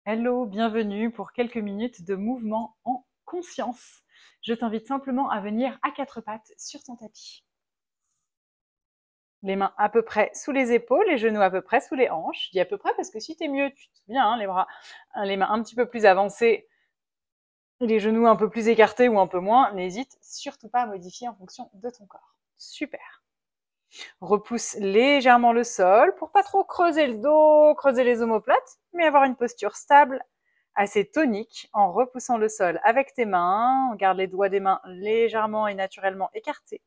Hello, bienvenue pour quelques minutes de mouvement en conscience. Je t'invite simplement à venir à quatre pattes sur ton tapis. Les mains à peu près sous les épaules, les genoux à peu près sous les hanches. Je dis à peu près parce que si t'es mieux, tu te souviens, hein, les bras, les mains un petit peu plus avancées, les genoux un peu plus écartés ou un peu moins, n'hésite surtout pas à modifier en fonction de ton corps. Super. Repousse légèrement le sol pour pas trop creuser le dos, creuser les omoplates, mais avoir une posture stable, assez tonique, en repoussant le sol avec tes mains. On garde les doigts des mains légèrement et naturellement écartés.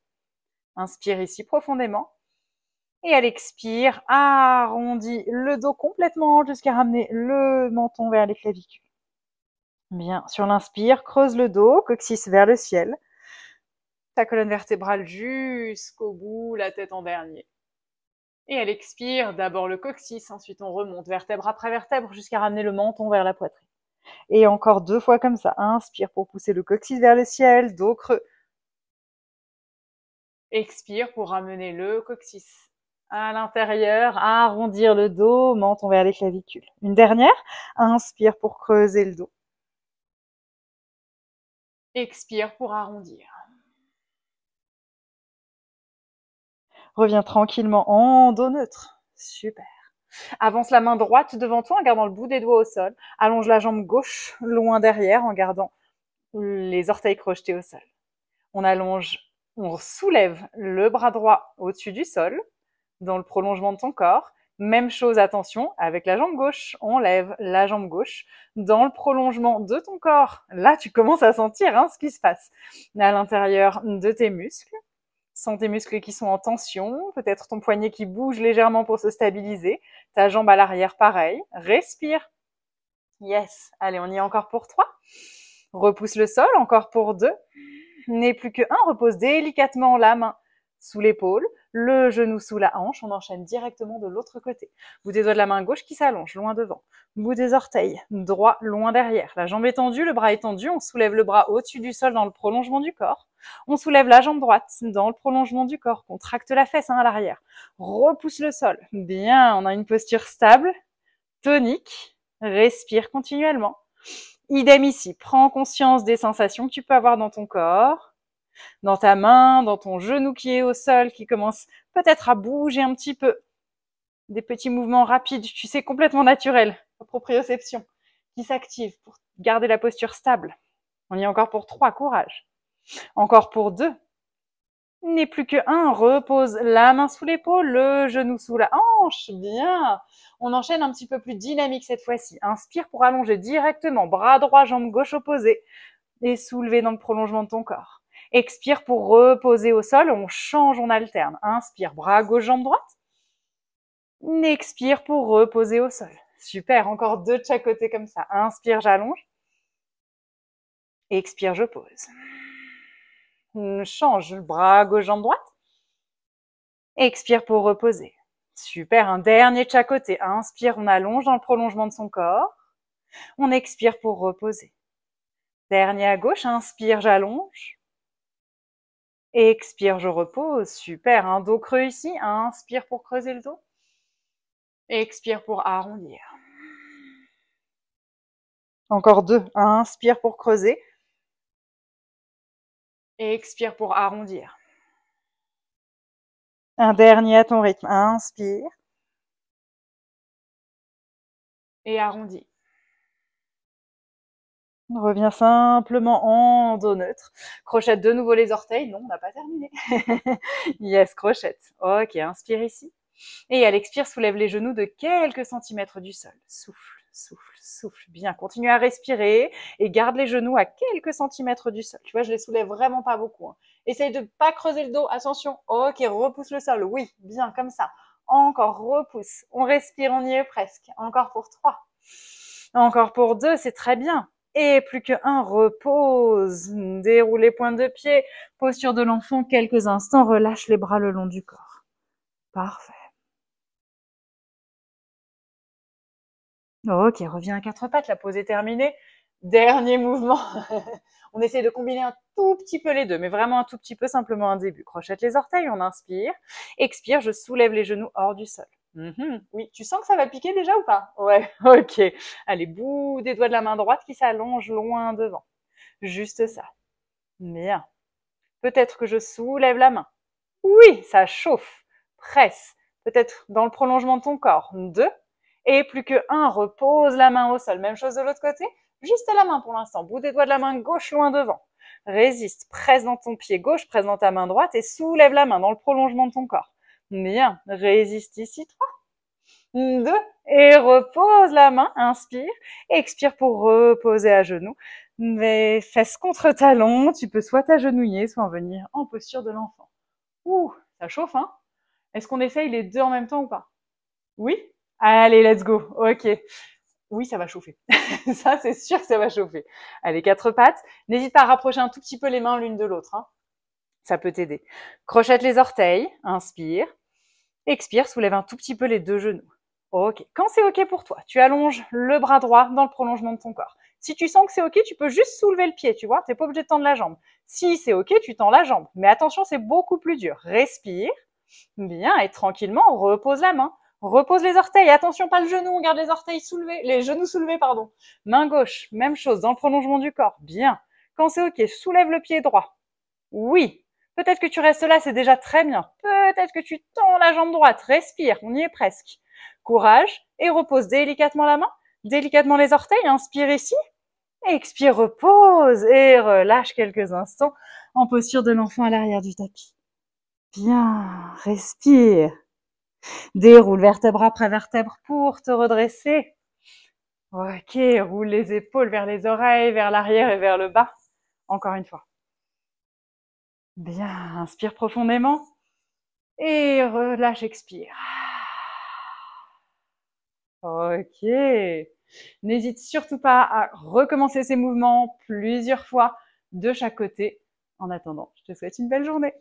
Inspire ici profondément. Et à l'expire, arrondis le dos complètement jusqu'à ramener le menton vers les clavicules. Bien, sur l'inspire, creuse le dos, coccyx vers le ciel. Ta colonne vertébrale jusqu'au bout, la tête en dernier. Et à l'expire, d'abord le coccyx, ensuite on remonte vertèbre après vertèbre jusqu'à ramener le menton vers la poitrine. Et encore 2 fois comme ça. Inspire pour pousser le coccyx vers le ciel, dos creux. Expire pour ramener le coccyx à l'intérieur, arrondir le dos, menton vers les clavicules. Une dernière, inspire pour creuser le dos. Expire pour arrondir. Reviens tranquillement en dos neutre. Super. Avance la main droite devant toi en gardant le bout des doigts au sol. Allonge la jambe gauche loin derrière en gardant les orteils crochetés au sol. On allonge, on soulève le bras droit au-dessus du sol, dans le prolongement de ton corps. Même chose, attention, avec la jambe gauche. On lève la jambe gauche dans le prolongement de ton corps. Là, tu commences à sentir ce qui se passe à l'intérieur de tes muscles. Sens tes muscles qui sont en tension, peut-être ton poignet qui bouge légèrement pour se stabiliser, ta jambe à l'arrière pareil. Respire. Yes. Allez, on y est encore pour 3. Repousse le sol, encore pour 2. N'est plus que 1. Repose délicatement la main sous l'épaule, le genou sous la hanche. On enchaîne directement de l'autre côté. Bout des doigts de la main gauche qui s'allonge, loin devant. Bout des orteils, droit, loin derrière. La jambe est tendue, le bras est tendu. On soulève le bras au-dessus du sol dans le prolongement du corps. On soulève la jambe droite dans le prolongement du corps. Contracte la fesse à l'arrière. Repousse le sol. Bien, on a une posture stable, tonique. Respire continuellement. Idem ici. Prends conscience des sensations que tu peux avoir dans ton corps, dans ta main, dans ton genou qui est au sol, qui commence peut-être à bouger un petit peu. Des petits mouvements rapides, tu sais, complètement naturels, proprioception, qui s'activent pour garder la posture stable. On y est encore pour 3, courage. Encore pour 2. N'est plus que 1, repose la main sous l'épaule, le genou sous la hanche, bien. On enchaîne un petit peu plus dynamique cette fois-ci. Inspire pour allonger directement, bras droit, jambe gauche opposée, et soulever dans le prolongement de ton corps. Expire pour reposer au sol, on change, on alterne. Inspire, bras gauche, jambe droite. Expire pour reposer au sol. Super, encore 2 de chaque côté comme ça. Inspire, j'allonge. Expire, je pose. Change, bras gauche, jambe droite. Expire pour reposer. Super, un dernier de chaque côté. Inspire, on allonge dans le prolongement de son corps. On expire pour reposer. Dernier à gauche, inspire, j'allonge. Expire, je repose. Super, un dos creux ici. Inspire pour creuser le dos. Expire pour arrondir. Encore 2. Inspire pour creuser. Expire pour arrondir. Un dernier à ton rythme. Inspire. Et arrondis. Reviens simplement en dos neutre. Crochette de nouveau les orteils. Non, on n'a pas terminé. Yes, crochette. Ok, inspire ici. Et à l'expire, soulève les genoux de quelques centimètres du sol. Souffle, souffle, souffle. Bien, continue à respirer et garde les genoux à quelques centimètres du sol. Tu vois, je les soulève vraiment pas beaucoup. Essaye de pas creuser le dos. Attention. Ok, repousse le sol. Oui, bien, comme ça. Encore, repousse. On respire, on y est presque. Encore pour 3. Encore pour 2, c'est très bien. Et plus que 1, repose. Déroule les pointes de pied. Posture de l'enfant, quelques instants. Relâche les bras le long du corps. Parfait. Ok, reviens à 4 pattes, la pause est terminée. Dernier mouvement. On essaie de combiner un tout petit peu les deux, mais vraiment un tout petit peu, simplement un début. Crochette les orteils, on inspire. Expire, je soulève les genoux hors du sol. Oui, tu sens que ça va piquer déjà ou pas? Ouais, ok. Allez, bout des doigts de la main droite qui s'allonge loin devant. Juste ça. Bien. Peut-être que je soulève la main. Oui, ça chauffe. Presse. Peut-être dans le prolongement de ton corps. 2. Et plus que 1, repose la main au sol. Même chose de l'autre côté. Juste la main pour l'instant. Bout des doigts de la main gauche loin devant. Résiste. Presse dans ton pied gauche, presse dans ta main droite et soulève la main dans le prolongement de ton corps. Bien. Résiste ici. 3. 2. Et repose la main. Inspire. Expire pour reposer à genoux. Mais fesses contre talons. Tu peux soit t'agenouiller, soit en venir en posture de l'enfant. Ouh, ça chauffe, hein? Est-ce qu'on essaye les deux en même temps ou pas? Oui? Allez, let's go. Ok. Oui, ça va chauffer. Ça, c'est sûr que ça va chauffer. Allez, 4 pattes. N'hésite pas à rapprocher un tout petit peu les mains l'une de l'autre, hein. Ça peut t'aider. Crochette les orteils. Inspire. Expire, soulève un tout petit peu les deux genoux. Ok. Quand c'est ok pour toi, tu allonges le bras droit dans le prolongement de ton corps. Si tu sens que c'est ok, tu peux juste soulever le pied, tu vois. T'es pas obligé de tendre la jambe. Si c'est ok, tu tends la jambe. Mais attention, c'est beaucoup plus dur. Respire. Bien, et tranquillement, repose la main. Repose les orteils. Attention, pas le genou. On garde les orteils soulevés, les genoux soulevés, pardon. Main gauche, même chose, dans le prolongement du corps. Bien. Quand c'est ok, soulève le pied droit. Oui. Peut-être que tu restes là, c'est déjà très bien. Peut-être que tu tends la jambe droite. Respire, on y est presque. Courage et repose délicatement la main, délicatement les orteils. Inspire ici. Expire, repose et relâche quelques instants en posture de l'enfant à l'arrière du tapis. Bien, respire. Déroule vertèbre après vertèbre pour te redresser. Ok, roule les épaules vers les oreilles, vers l'arrière et vers le bas. Encore une fois. Bien, inspire profondément et relâche, expire. Ok. N'hésite surtout pas à recommencer ces mouvements plusieurs fois de chaque côté. En attendant, je te souhaite une belle journée.